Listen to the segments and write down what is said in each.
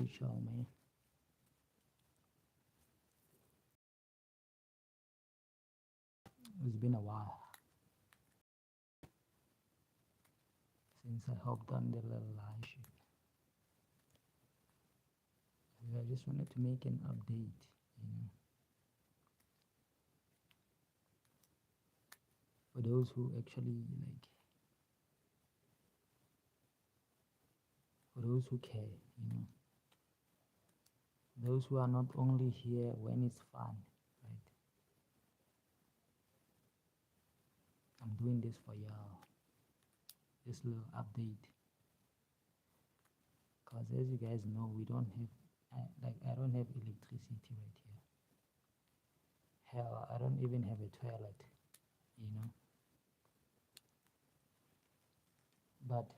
chill, man. It's been a while since I hopped on the little live shit. I just wanted to make an update, you know, for those who actually like, for those who care, you know, those who are not only here when it's fun, right? I'm doing this for y'all. This little update, because as you guys know, we don't have, I don't have electricity right here. Hell, I don't even have a toilet, you know. But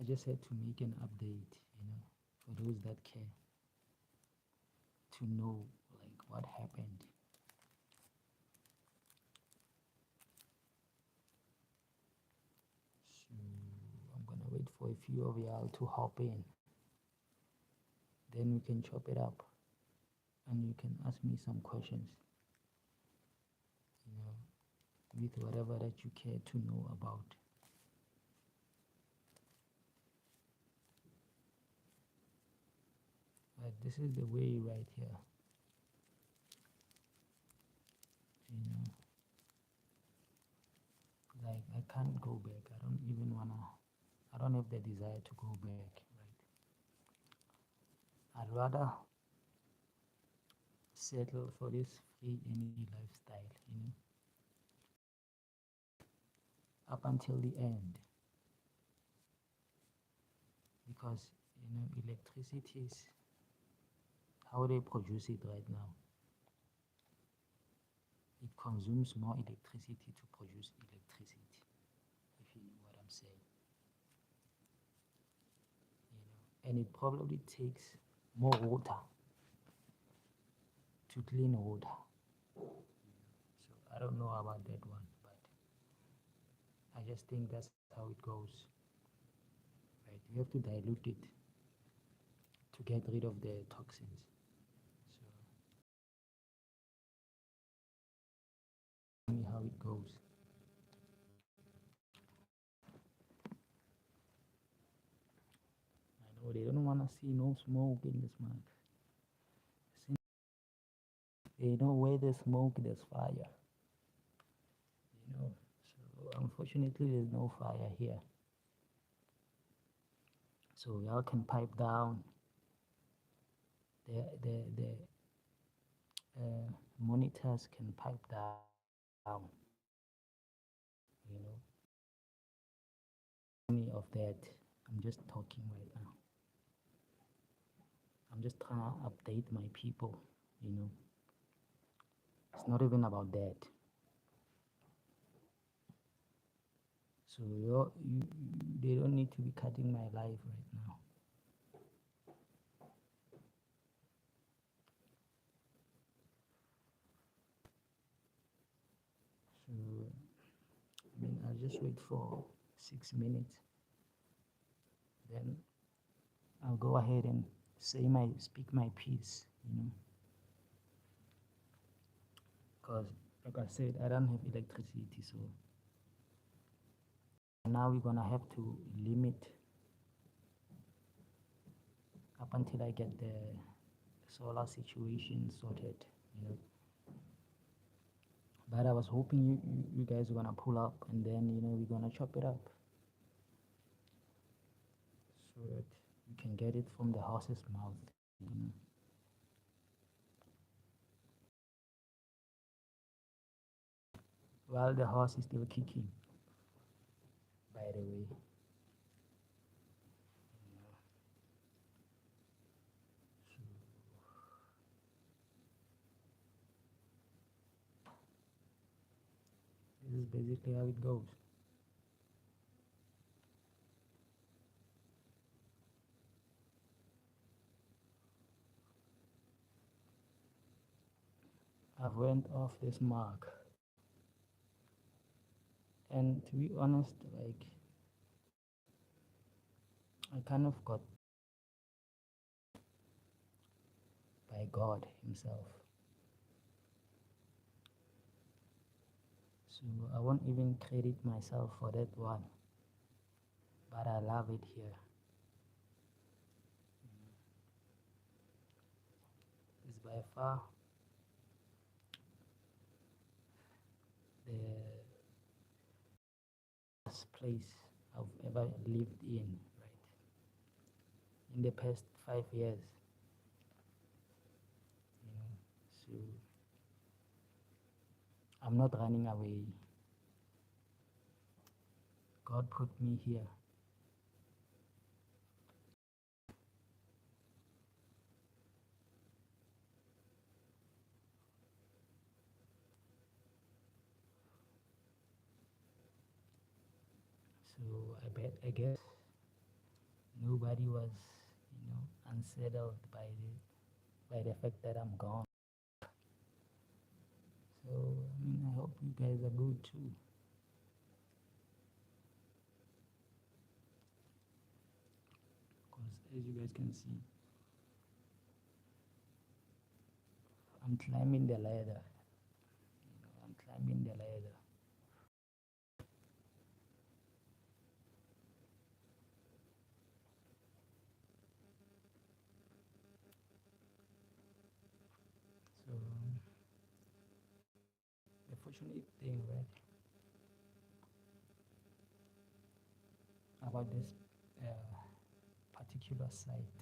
I just had to make an update, you know, for those that care, to know like what happened. So I'm gonna wait for a few of y'all to hop in. Then we can chop it up and you can ask me some questions, you know, with whatever that you care to know about. But this is the way right here, you know, like I can't go back. I don't even wanna, I don't have the desire to go back, right? I'd rather settle for this free energy lifestyle, you know, up until the end. Because, you know, electricity is how they produce it right now. It consumes more electricity to produce electricity, if you know what I'm saying. You know, and it probably takes more water to clean water. So I don't know about that one, but I just think that's how it goes. Right? You have to dilute it to get rid of the toxins. So how it goes. I know they don't want to see no smoke in this mug. They know where there's smoke, there's fire. You know, so unfortunately, there's no fire here. So y'all can pipe down. The monitors can pipe down. You know, any of that. I'm just talking right now. I'm just trying to update my people. You know, it's not even about that. So they don't need to be cutting my life right now. So I mean, I'll just wait for 6 minutes. Then I'll go ahead and speak my piece. You know, because like I said, I don't have electricity, so now we're gonna have to limit up until I get the solar situation sorted, you know. But I was hoping you guys were gonna pull up, and then you know we're gonna chop it up so that you can get it from the horse's mouth, you know. While the horse is still kicking, by the way. This is basically how it goes. I've went off this mark, and to be honest, like I kind of got by God Himself. So I won't even credit myself for that one, but I love it here. It's by far the best place I've ever lived in, right? In the past 5 years, so I'm not running away. God put me here. So I guess nobody was, unsettled by the fact that I'm gone. So I hope you guys are good too. Because as you guys can see, I'm climbing the ladder. I'm climbing the ladder. So the fortunate thing, right, about this particular site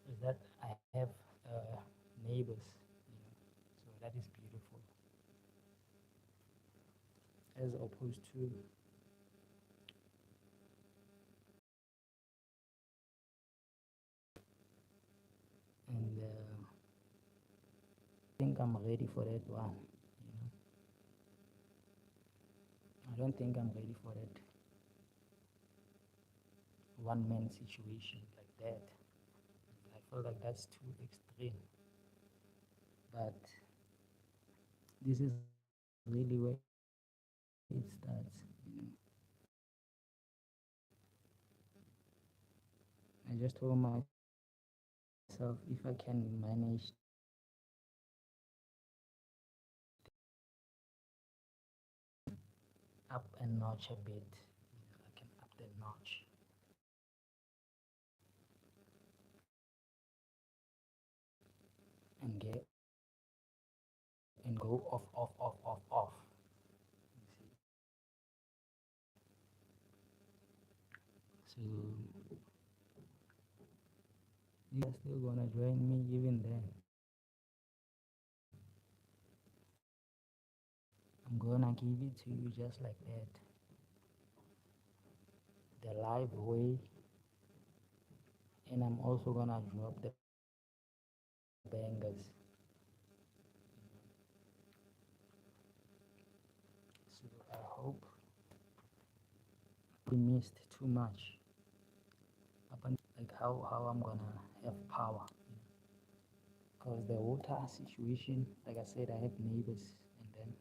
is that I have neighbors, so that is beautiful, as opposed to and I think I'm ready for that one. I don't think I'm ready for that one man situation like that. I feel like that's too extreme. But this is really where it starts. I just told myself if I can manage up a notch a bit, I can up the notch and get and go off. So you're still gonna join me even then. I'm gonna give it to you just like that. The live way, and I'm also gonna drop the bangers. So I hope we missed too much. Like how I'm gonna have power. Because the water situation, like I said, I have neighbors, and then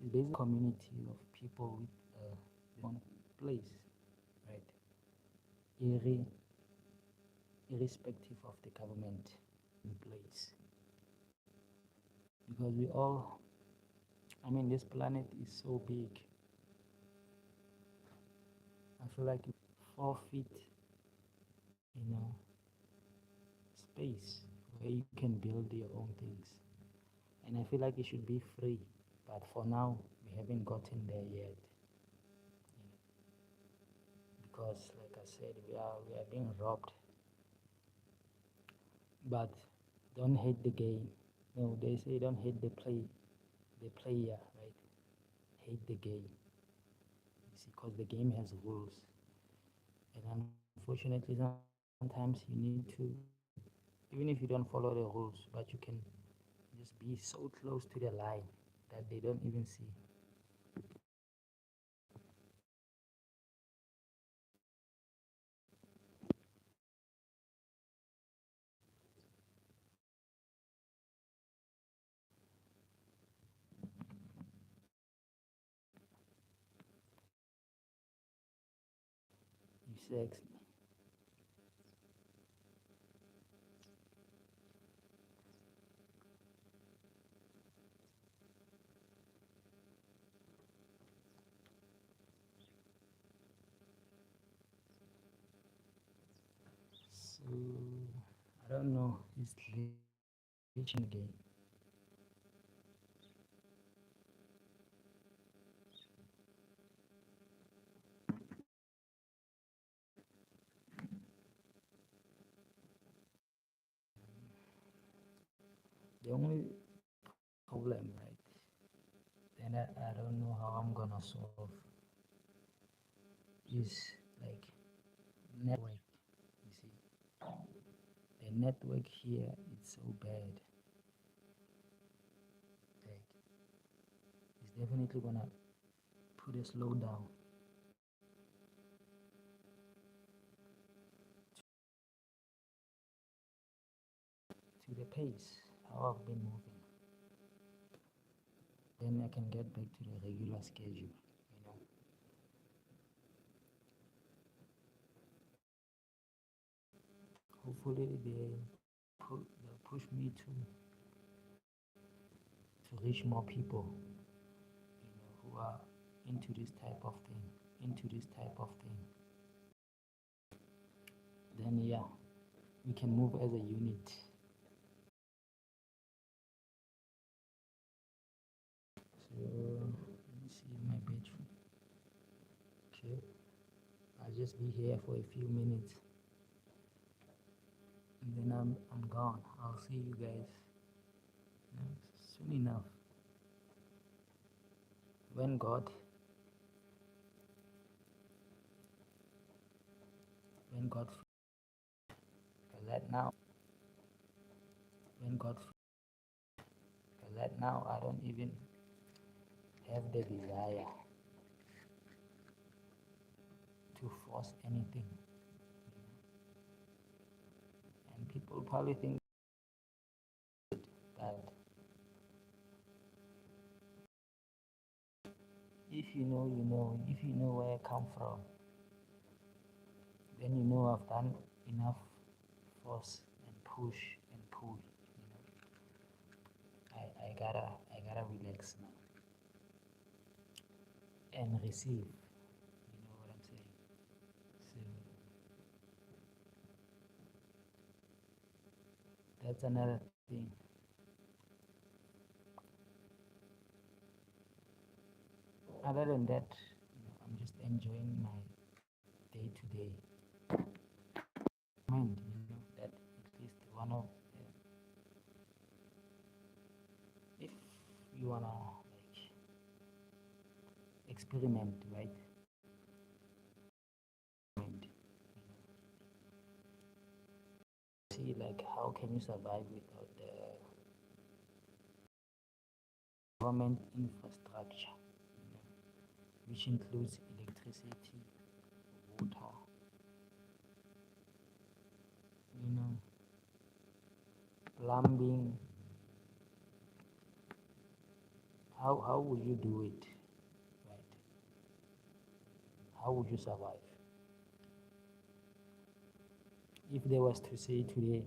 it's basically a community of people with one place, right? Irrespective of the government in place, because we all, this planet is so big. I feel like 4 feet, you know, space where you can build your own things, and I feel like it should be free, but for now we haven't gotten there yet. Because like I said, we are being robbed. But don't hate the game. No, they say don't hate the player, right? Hate the game. You see, because the game has rules, and unfortunately, sometimes you need to, even if you don't follow the rules, but you can just be so close to the line that they don't even see. Exactly. So I don't know. It's glitching again. The only problem, right? Then I don't know how I'm gonna solve is like network. You see, the network here is so bad. Like it's definitely gonna put a slowdown to the pace how I've been moving. Then I can get back to the regular schedule. You know, hopefully they'll push me to reach more people. You know, who are into this type of thing. Into this type of thing. Then yeah, we can move as a unit. So let me see my bedroom. Okay, I'll just be here for a few minutes and then I'm gone. I'll see you guys, you know, soon enough. When God, because when God, because right now I don't even have the desire to force anything. And people probably think that if you know, you know, if you know where I come from, then you know I've done enough force and push and pull. You know, I gotta relax now and receive. You know what I'm saying? So that's another thing. Other than that, you know, I'm just enjoying my day to day. Mind, you know, that at least one of if you wanna like experiment, right? Mind, you know, see like how can you survive without the government infrastructure, you know, which includes electricity, water, you know, plumbing. How would you do it, right? How would you survive if they was to say today,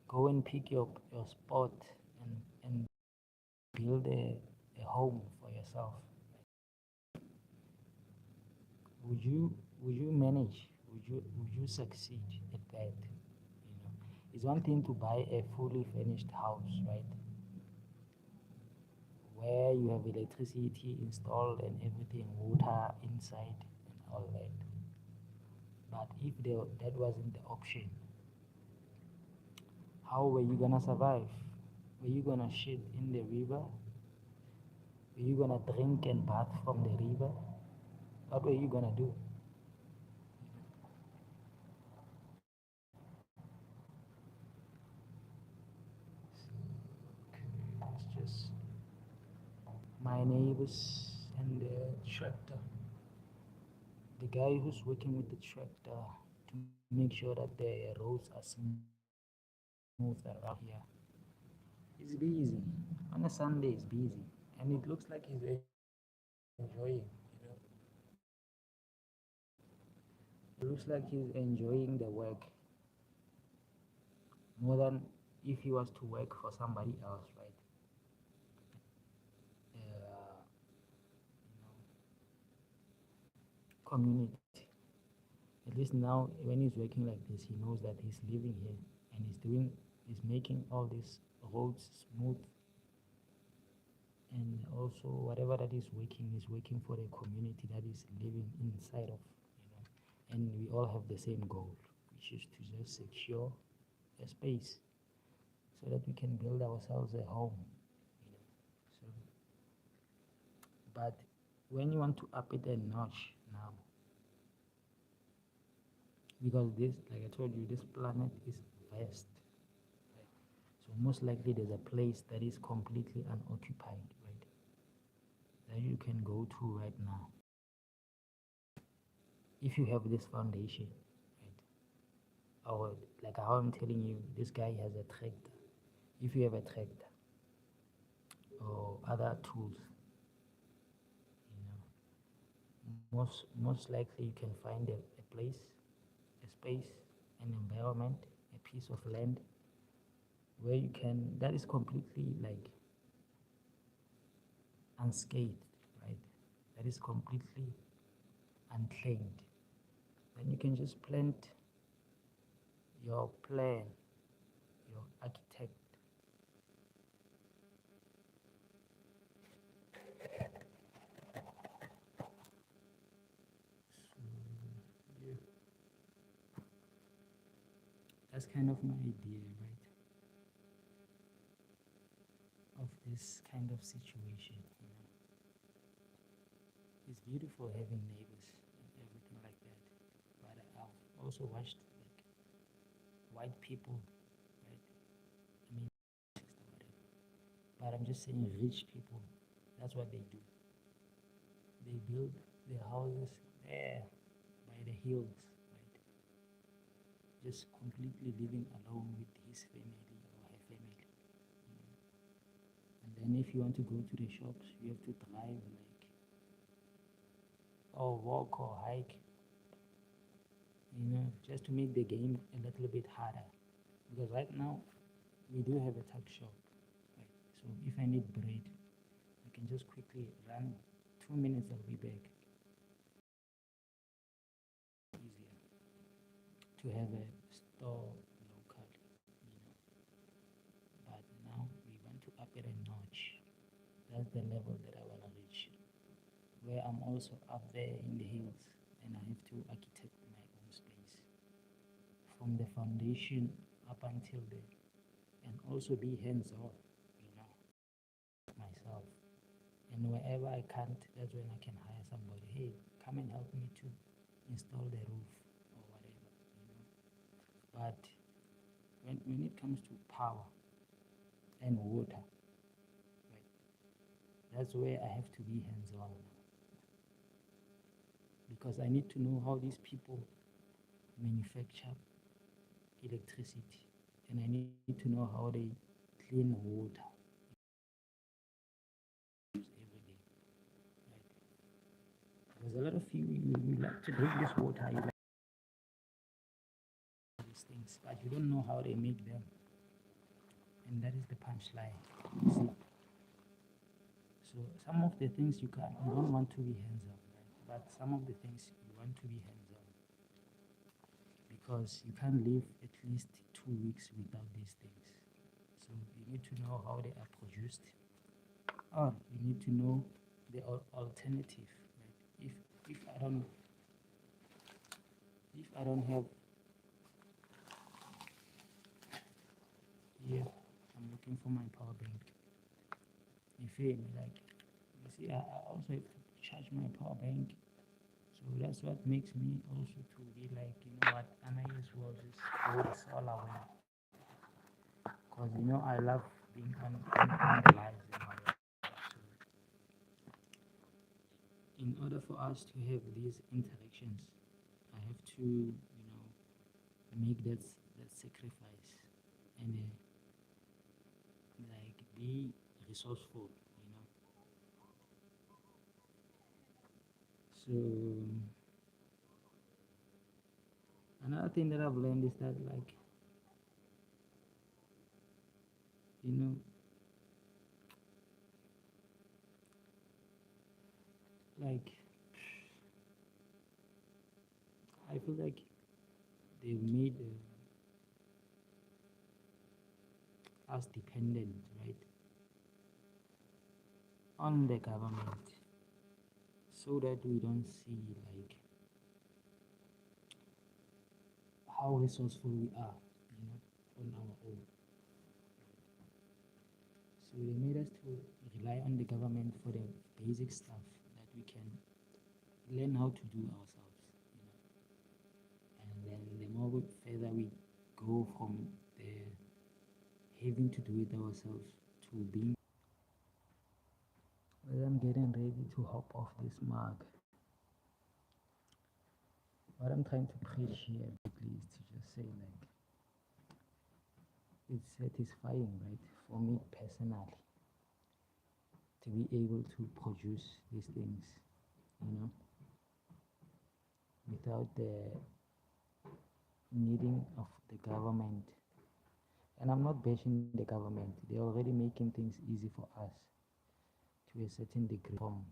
go and pick your spot and build a home for yourself? Would you manage? Would you succeed at that? You know, it's one thing to buy a fully furnished house, right? Where you have electricity installed and everything, water inside and all that. But if that wasn't the option, how were you gonna survive? Were you gonna shit in the river? Were you gonna drink and bath from the river? What were you gonna do? It's just my neighbors and the tractor. The guy who's working with the tractor to make sure that the roads are smooth around here. He's busy. On a Sunday, he's busy. And it looks like he's enjoying, you know. looks like he's enjoying the work more than if he was to work for somebody else, right? You know, community. At least now, when he's working like this, he knows that he's living here and he's making all these roads smooth, and also whatever that is working for the community that is living inside of, and we all have the same goal, which is to just secure a space so that we can build ourselves a home, so but when you want to up it a notch now, because this, like I told you, this planet is vast, right? So most likely there's a place that is completely unoccupied, right, that you can go to right now if you have this foundation, right? Or like how I'm telling you, this guy has a tractor. If you have a tractor or other tools, most likely you can find a place, a space, an environment, a piece of land where you can, that is completely like unscathed, right? That is completely unclaimed. Then you can just plant your plan, your architect. So, yeah, that's kind of my idea, right, of this kind of situation. It's beautiful having neighbors and everything like that, but I've also watched like white people, right? I mean, but I'm just saying rich people. That's what they do. They build their houses there by the hills, right? Just completely living alone with his family or her family. And then if you want to go to the shops, you have to drive like, or walk or hike, just to make the game a little bit harder. Because right now we do have a tuck shop, right? So if I need bread, I can just quickly run. 2 minutes, I'll be back. Easier to have a store locally. But now we want to up it a notch. That's the level that I want to reach, where I'm also up there in the hills and I have to architect my own space from the foundation up until the, and also be hands-on, myself. And wherever I can't, that's when I can hire somebody. Hey, come and help me to install the roof or whatever. But when it comes to power and water, right, that's where I have to be hands-on now. Because I need to know how these people manufacture electricity, and I need to know how they clean water every day, right? Because a lot of you like to drink this water, you like these things, but you don't know how they make them, and that is the punchline. You see, so some of the things you don't want to be hands-on, right? But some of the things you want to be hands-on, because you can't live at least 2 weeks without these things. So you need to know how they are produced, or you need to know the alternative, right? If I don't have, here I'm looking for my power bank. You feel me? Like, you see, I also have to charge my power bank. So that's what makes me also to be like, what, I may as well just throw this all away. Because I love being on the lives and all that. So in order for us to have these interactions, I have to, make that sacrifice and like be resourceful. So Another thing that I've learned is that, like, you know, like, I feel like they've made us dependent, right, on the government, so that we don't see like how resourceful we are, on our own. So they made us to rely on the government for the basic stuff that we can learn how to do ourselves, and then the more further we go from the having to do it ourselves to being. Well, I'm getting ready to hop off this mug. What I'm trying to preach here basically is to just say, like, it's satisfying, right, for me personally, to be able to produce these things, you know, without the needing of the government. And I'm not bashing the government, they're already making things easy for us to a certain degree from